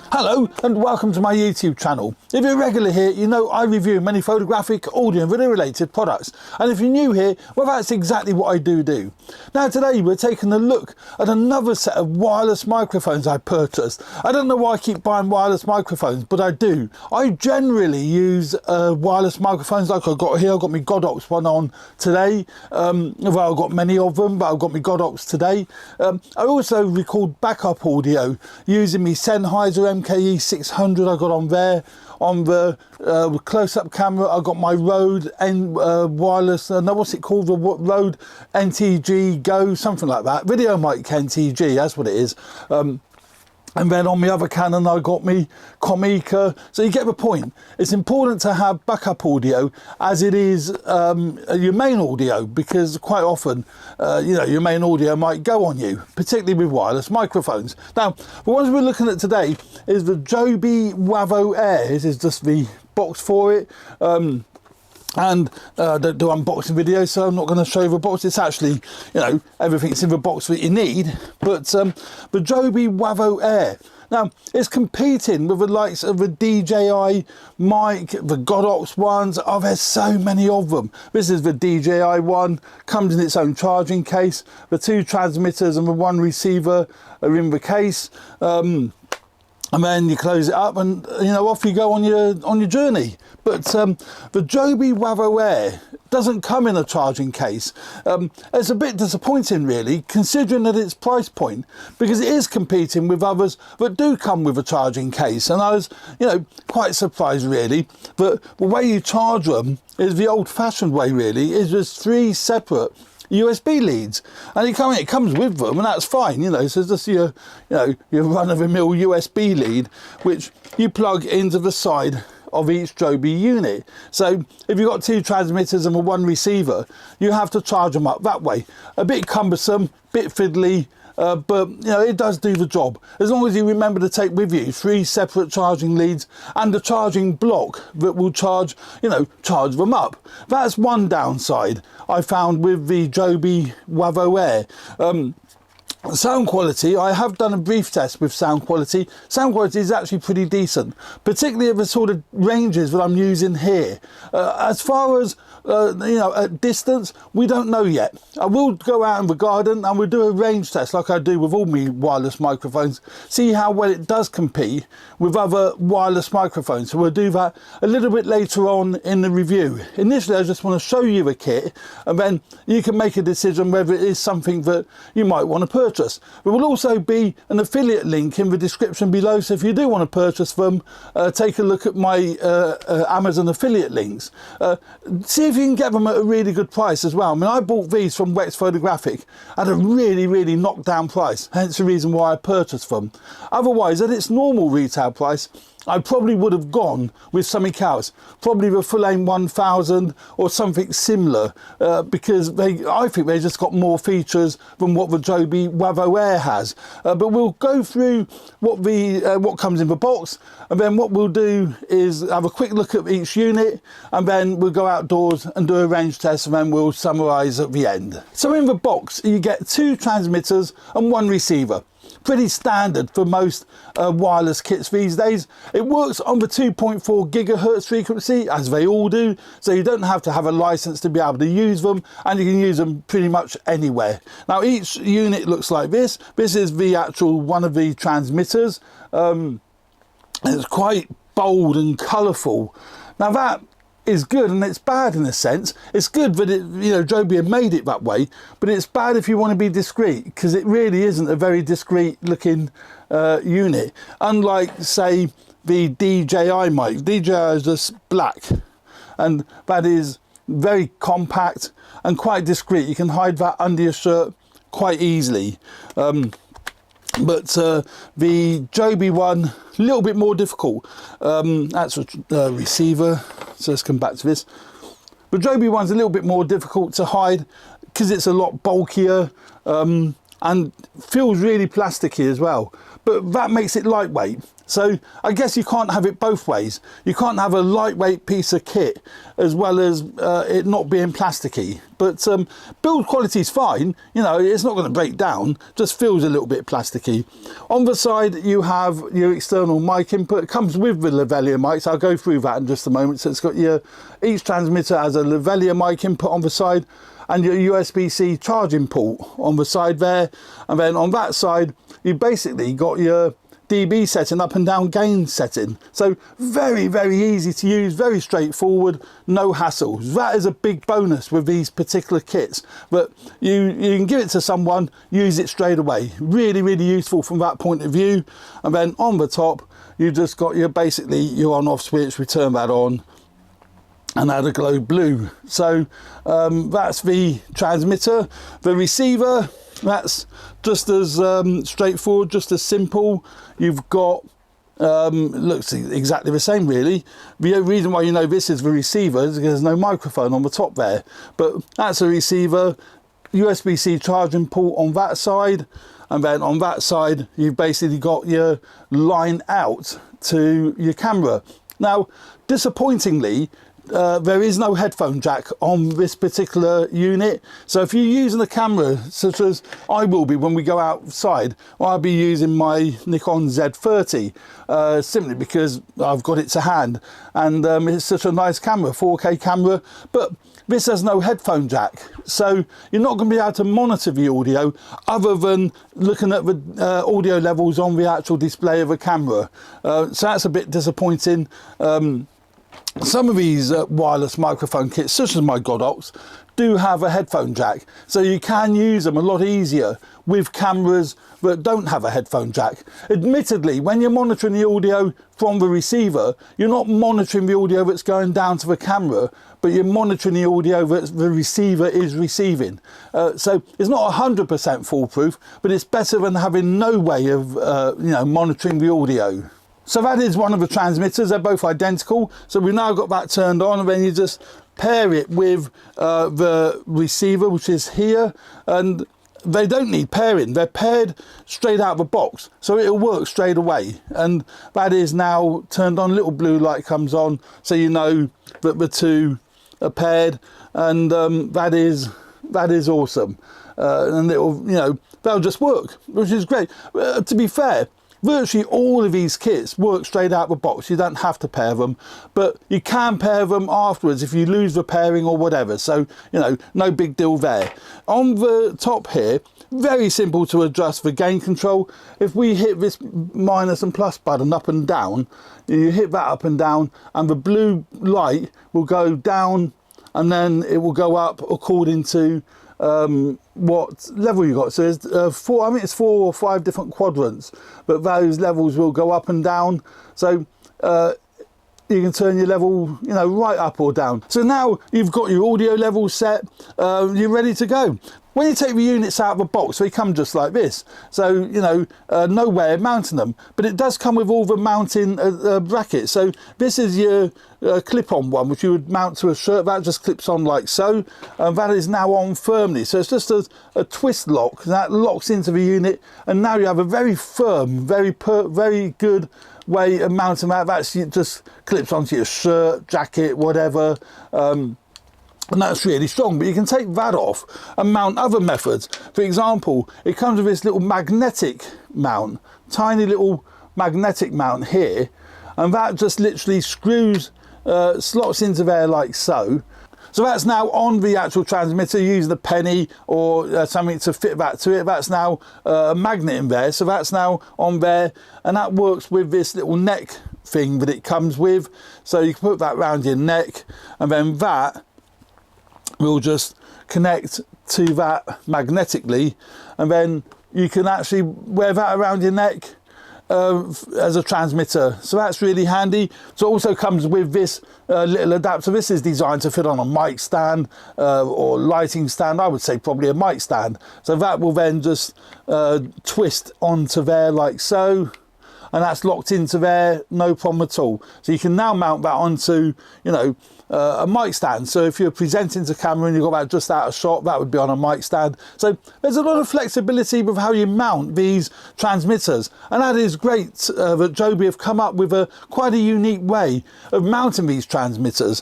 Hello and welcome to my YouTube channel. If you're regular here, you know I review many photographic, audio and video related products. And if you're new here, well, that's exactly what I do. Now today we're taking a look at another set of wireless microphones I purchased. I don't know why I keep buying wireless microphones, but I do. I generally use wireless microphones like I've got here. I've got my Godox one on today. Well, I've got many of them, but I've got my Godox today. I also record backup audio using my Sennheiser MKE 600 I got on there. On the close-up camera, I got my Rode wireless, no, what's it called? The Rode NTG Go, something like that. Video mic NTG, that's what it is. And then on the other Canon, I got me Comica. So you get the point. It's important to have backup audio as it is your main audio, because quite often, your main audio might go on you, particularly with wireless microphones. Now, the ones we're looking at today is the Joby Wavo Air. This is just the box for it. And I don't do unboxing videos, so I'm not going to show you the box. It's actually, everything's in the box that you need. But the Joby Wavo Air. Now, it's competing with the likes of the DJI mic, the Godox ones. Oh, there's so many of them. This is the DJI one, comes in its own charging case. The 2 transmitters and the 1 receiver are in the case. And then you close it up and, off you go on your journey. But the Joby Wavo Air doesn't come in a charging case. It's a bit disappointing, really, considering that its price point, because it is competing with others that do come with a charging case. And I was, quite surprised, really, that the way you charge them is the old-fashioned way, really, is just 3 separate USB leads, and it comes with them, and that's fine, so it's just your run-of-the-mill USB lead, which you plug into the side of each Joby unit. So if you've got 2 transmitters and 1 receiver, you have to charge them up that way. A bit cumbersome, bit fiddly, but it does do the job, as long as you remember to take with you 3 separate charging leads and a charging block that will charge them up. That's one downside I found with the Joby Wavo Air. Sound quality, I have done a brief test with sound quality. Sound quality is actually pretty decent, particularly at the sort of ranges that I'm using here. As far as at distance, we don't know yet. I will go out in the garden and we'll do a range test like I do with all my wireless microphones, see how well it does compete with other wireless microphones. So we'll do that a little bit later on in the review. Initially, I just want to show you the kit, and then you can make a decision whether it is something that you might want to purchase. There will also be an affiliate link in the description below, so if you do want to purchase them, take a look at my Amazon affiliate links. See if you can get them at a really good price as well. I mean, I bought these from Wex Photographic at a really knockdown price, hence the reason why I purchased them. Otherwise, at its normal retail price, I probably would have gone with something else, probably the Full Aim 1000 or something similar, because I think they just got more features than what the Joby Wavo Air has. But we'll go through what comes in the box, and then what we'll do is have a quick look at each unit, and then we'll go outdoors and do a range test, and then we'll summarise at the end. So in the box, you get 2 transmitters and 1 receiver. Pretty standard for most wireless kits these days. It works on the 2.4 gigahertz frequency, as they all do, so you don't have to have a license to be able to use them, and you can use them pretty much anywhere. Now, each unit looks like this. This is the actual one of the transmitters. It's quite bold and colourful. Now that is good and it's bad in a sense. It's good that Joby had made it that way, but it's bad if you want to be discreet, because it really isn't a very discreet looking unit. Unlike, say, the DJI mic. DJI is just black, and that is very compact and quite discreet. You can hide that under your shirt quite easily. But the Joby one, a little bit more difficult. That's a receiver, so let's come back to this. The Joby one's a little bit more difficult to hide because it's a lot bulkier and feels really plasticky as well. but that makes it lightweight. So I guess you can't have it both ways. You can't have a lightweight piece of kit as well as it not being plasticky. But build quality is fine. You know, it's not going to break down, just feels a little bit plasticky. On the side, you have your external mic input. It comes with the lavalier mics. I'll go through that in just a moment. So it's got each transmitter has a lavalier mic input on the side and your USB-C charging port on the side there. And then on that side, you basically got your dB setting, up and down gain setting. So very, very easy to use, very straightforward, no hassles. That is a big bonus with these particular kits, but you can give it to someone, use it straight away. Really, really useful from that point of view. And then on the top, you just got your basically your on-off switch. We turn that on and add a glow blue. So that's the transmitter. The receiver, that's just as straightforward, just as simple. You've got looks exactly the same really. The reason why you know this is the receiver is because there's no microphone on the top there, but that's a receiver. USB-C charging port on that side, and then on that side you've basically got your line out to your camera. Now disappointingly, there is no headphone jack on this particular unit. So if you're using a camera such as I will be when we go outside, I'll be using my Nikon Z30 simply because I've got it to hand, and it's such a nice camera, 4K camera, but this has no headphone jack, so you're not going to be able to monitor the audio other than looking at the audio levels on the actual display of a camera. So that's a bit disappointing. Some of these wireless microphone kits, such as my Godox, do have a headphone jack, so you can use them a lot easier with cameras that don't have a headphone jack. Admittedly, when you're monitoring the audio from the receiver, you're not monitoring the audio that's going down to the camera, but you're monitoring the audio that the receiver is receiving. So it's not 100% foolproof, but it's better than having no way of monitoring the audio. So that is one of the transmitters. They're both identical. So we've now got that turned on, and then you just pair it with the receiver, which is here, and they don't need pairing. They're paired straight out of the box, so it'll work straight away. And that is now turned on. Little blue light comes on, so you know that the two are paired, and that is awesome. And it'll, they'll just work, which is great. To be fair, virtually all of these kits work straight out of the box. You don't have to pair them, but you can pair them afterwards if you lose the pairing or whatever. So, no big deal there. On the top here, very simple to adjust the gain control. If we hit this minus and plus button up and down, you hit that up and down, and the blue light will go down, and then it will go up according to what level you got. So there's four or five different quadrants, but those levels will go up and down. So you can turn your level, right up or down. So now you've got your audio level set, you're ready to go. When you take the units out of the box, they come just like this. So, no way of mounting them. But it does come with all the mounting brackets. So this is your clip-on one, which you would mount to a shirt. That just clips on like so. And that is now on firmly. So it's just a twist lock. That locks into the unit. And now you have a very firm, very good way of mounting that. That just clips onto your shirt, jacket, whatever. And that's really strong, but you can take that off and mount other methods. For example, it comes with this little magnetic mount, tiny little magnetic mount here, and that just literally screws, slots into there like so. So that's now on the actual transmitter. Using a penny or something to fit that to it. That's now a magnet in there, so that's now on there, and that works with this little neck thing that it comes with. So you can put that around your neck, and then that will just connect to that magnetically, and then you can actually wear that around your neck as a transmitter. So that's really handy. So it also comes with this little adapter. This is designed to fit on a mic stand or lighting stand. I would say probably a mic stand. So that will then just twist onto there like so. and that's locked into there, no problem at all. So you can now mount that onto, you know, a mic stand. So if you're presenting to camera and you've got that just out of shot, that would be on a mic stand. So there's a lot of flexibility with how you mount these transmitters, and that is great that Joby have come up with quite a unique way of mounting these transmitters.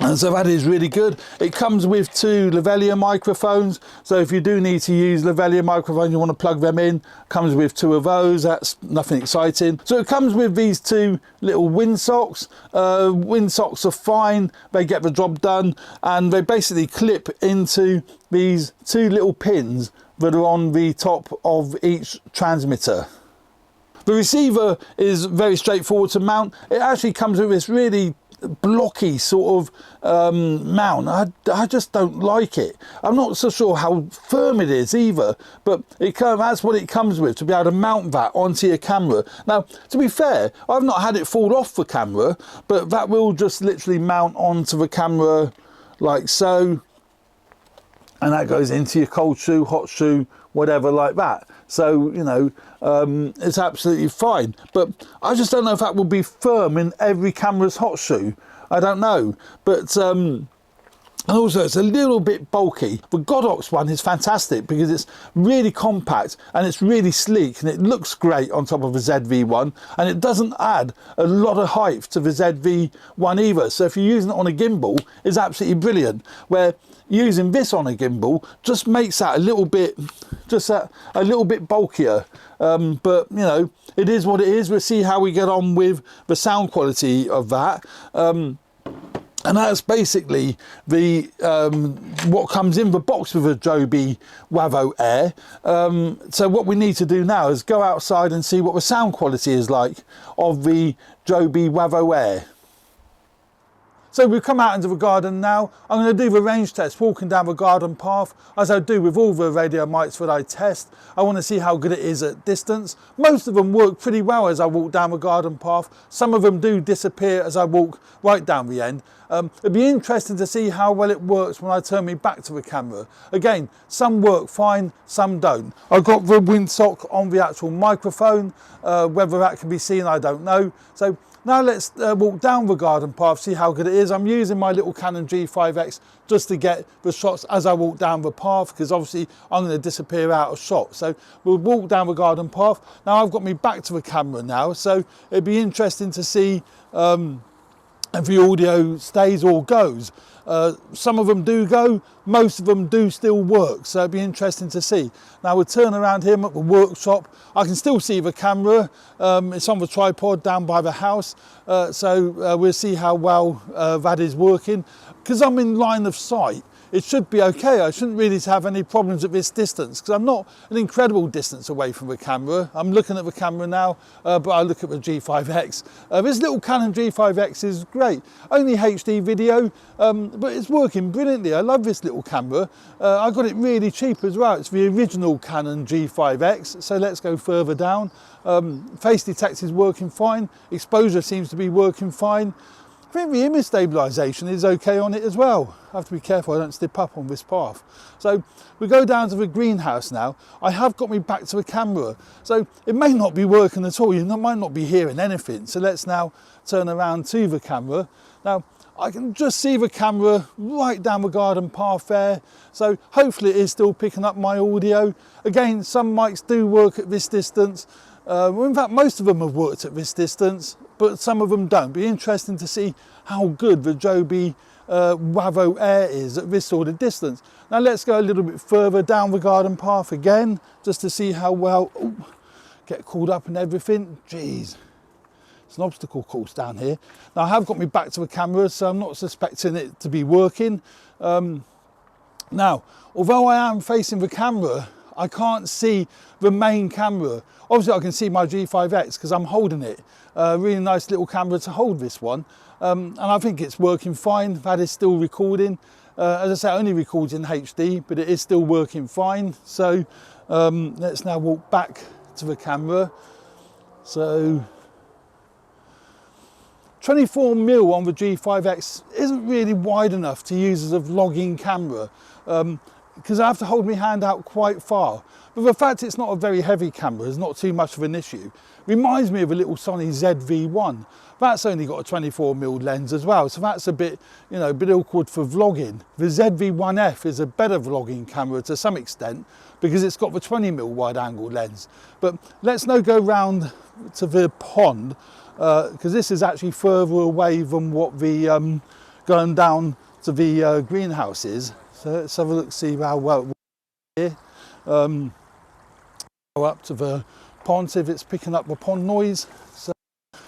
And so that is really good. It comes with 2 lavalier microphones, so if you do need to use lavalier microphones, you want to plug them in, comes with 2 of those. That's nothing exciting. So it comes with these 2 little windsocks. Windsocks are fine, they get the job done, and they basically clip into these 2 little pins that are on the top of each transmitter. The receiver is very straightforward to mount. It actually comes with this really blocky sort of mount. I just don't like it. I'm not so sure how firm it is either, but that's what it comes with, to be able to mount that onto your camera. Now, to be fair, I've not had it fall off the camera, but that will just literally mount onto the camera like so, and that goes into your cold shoe, hot shoe, whatever like that. So, you know, it's absolutely fine. But I just don't know if that will be firm in every camera's hot shoe. I don't know. But and also it's a little bit bulky. The Godox one is fantastic because it's really compact and it's really sleek and it looks great on top of the ZV-1, and it doesn't add a lot of height to the ZV-1 either. So if you're using it on a gimbal, it's absolutely brilliant. Where using this on a gimbal just makes that a little bit bulkier. But you know, it is what it is. We'll see how we get on with the sound quality of that. And that's basically the what comes in the box with a Joby Wavo Air. So what we need to do now is go outside and see what the sound quality is like of the Joby Wavo Air. So we've come out into the garden now. I'm going to do the range test walking down the garden path, as I do with all the radio mics that I test. I want to see how good it is at distance. Most of them work pretty well as I walk down the garden path. Some of them do disappear as I walk right down the end. It'd be interesting to see how well it works when I turn me back to the camera. Again, some work fine, some don't. I've got the windsock on the actual microphone. Whether that can be seen, I don't know. So now let's walk down the garden path, see how good it is. I'm using my little Canon G5X just to get the shots as I walk down the path, because obviously I'm going to disappear out of shot. So we'll walk down the garden path. Now I've got me back to the camera now, so it'd be interesting to see if the audio stays or goes. Some of them do go, most of them do still work, so it'd be interesting to see. Now we'll turn around here, I'm at the workshop. I can still see the camera, it's on the tripod down by the house, so we'll see how well that is working. Because I'm in line of sight, it should be okay. I shouldn't really have any problems at this distance, because I'm not an incredible distance away from the camera. I'm looking at the camera now, but I look at the G5X. This little Canon G5X is great. Only HD video, but it's working brilliantly. I love this little camera. I got it really cheap as well. It's the original Canon G5X. So let's go further down. Face detect is working fine. Exposure seems to be working fine. I think the image stabilisation is okay on it as well. I have to be careful I don't slip up on this path. So we go down to the greenhouse now. I have got me back to the camera, so it may not be working at all. You might not be hearing anything. So let's now turn around to the camera. Now I can just see the camera right down the garden path there. So hopefully it is still picking up my audio. Again, some mics do work at this distance. In fact, most of them have worked at this distance, but some of them don't. Be interesting to see how good the Joby Wavo Air is at this sort of distance. Now let's go a little bit further down the garden path again, just to see how well. Ooh, get caught up in everything. Jeez, it's an obstacle course down here. Now I have got me back to the camera, so I'm not suspecting it to be working. Now, although I am facing the camera, I can't see the main camera. Obviously I can see my G5X because I'm holding it. Really nice little camera to hold this one. And I think it's working fine. That is still recording. As I say, it only records in HD, but it is still working fine. So let's now walk back to the camera. So 24mm on the G5X isn't really wide enough to use as a vlogging camera. because I have to hold my hand out quite far. But the fact it's not a very heavy camera is not too much of an issue. Reminds me of a little Sony ZV-1. That's only got a 24mm lens as well, so that's a bit, you know, a bit awkward for vlogging. The ZV-1F is a better vlogging camera to some extent because it's got the 20mm wide angle lens. But let's now go round to the pond, because this is actually further away than what the going down to the greenhouse is. So let's have a look, see how well here. Go up to the pond, see if it's picking up the pond noise. So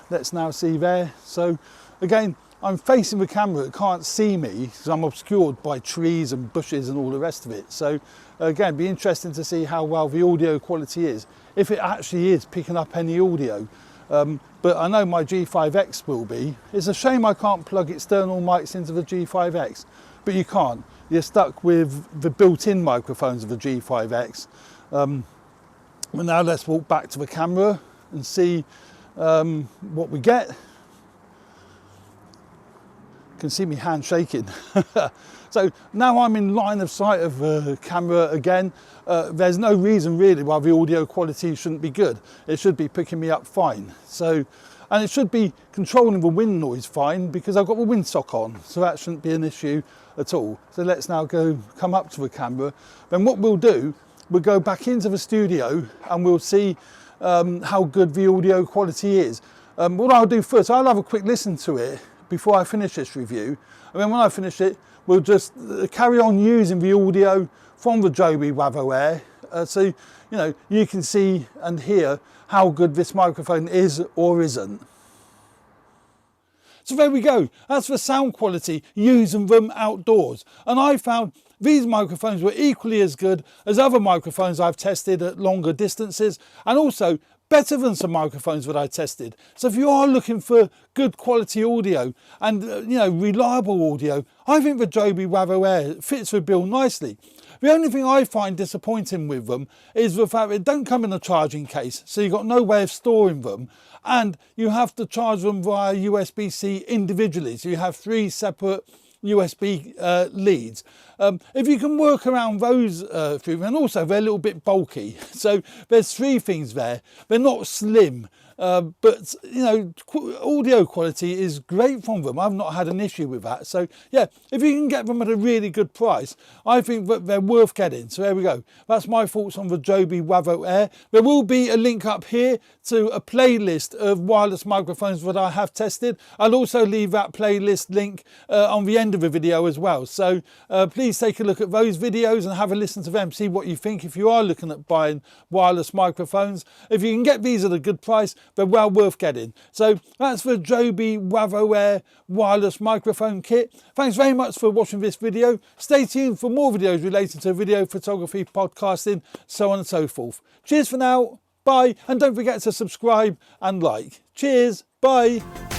let's now see there. So again, I'm facing the camera, it can't see me because I'm obscured by trees and bushes and all the rest of it. So again, it'd be interesting to see how well the audio quality is, if it actually is picking up any audio. But I know my G5X will be. It's a shame I can't plug external mics into the G5X, but you can't. You're stuck with the built-in microphones of the G5X. But now let's walk back to the camera and see what we get. You can see me hand shaking. So now I'm in line of sight of the camera again. There's no reason really why the audio quality shouldn't be good. It should be picking me up fine. So, and it should be controlling the wind noise fine because I've got the windsock on, so that shouldn't be an issue at all. So let's now come up to the camera. Then what we'll do, we'll go back into the studio and we'll see how good the audio quality is. What I'll do first, I'll have a quick listen to it before I finish this review, and then when I finish it, we'll just carry on using the audio from the Joby Wavo Air, so you know, you can see and hear how good this microphone is or isn't. So there we go, that's the sound quality using them outdoors, and I found these microphones were equally as good as other microphones I've tested at longer distances, and also better than some microphones that I tested. So if you are looking for good quality audio and you know, reliable audio, I think the Joby Wavo Air fits the bill nicely. The only thing I find disappointing with them is the fact they don't come in a charging case, so you've got no way of storing them, and you have to charge them via USB-C individually, so you have 3 separate USB leads. If you can work around those and also they're a little bit bulky, so there's 3 things there. They're not slim, but you know, audio quality is great from them. I've not had an issue with that. So yeah, if you can get them at a really good price, I think that they're worth getting. So there we go, that's my thoughts on the Joby Wavo Air. There will be a link up here to a playlist of wireless microphones that I have tested. I'll also leave that playlist link on the end of the video as well, so please take a look at those videos and have a listen to them, see what you think if you are looking at buying wireless microphones. If you can get these at a good price, they're well worth getting. So that's the Joby Wavo Air wireless microphone kit. Thanks very much for watching this video. Stay tuned for more videos related to video photography, podcasting, so on and so forth. Cheers for now, bye, and don't forget to subscribe and like. Cheers, bye.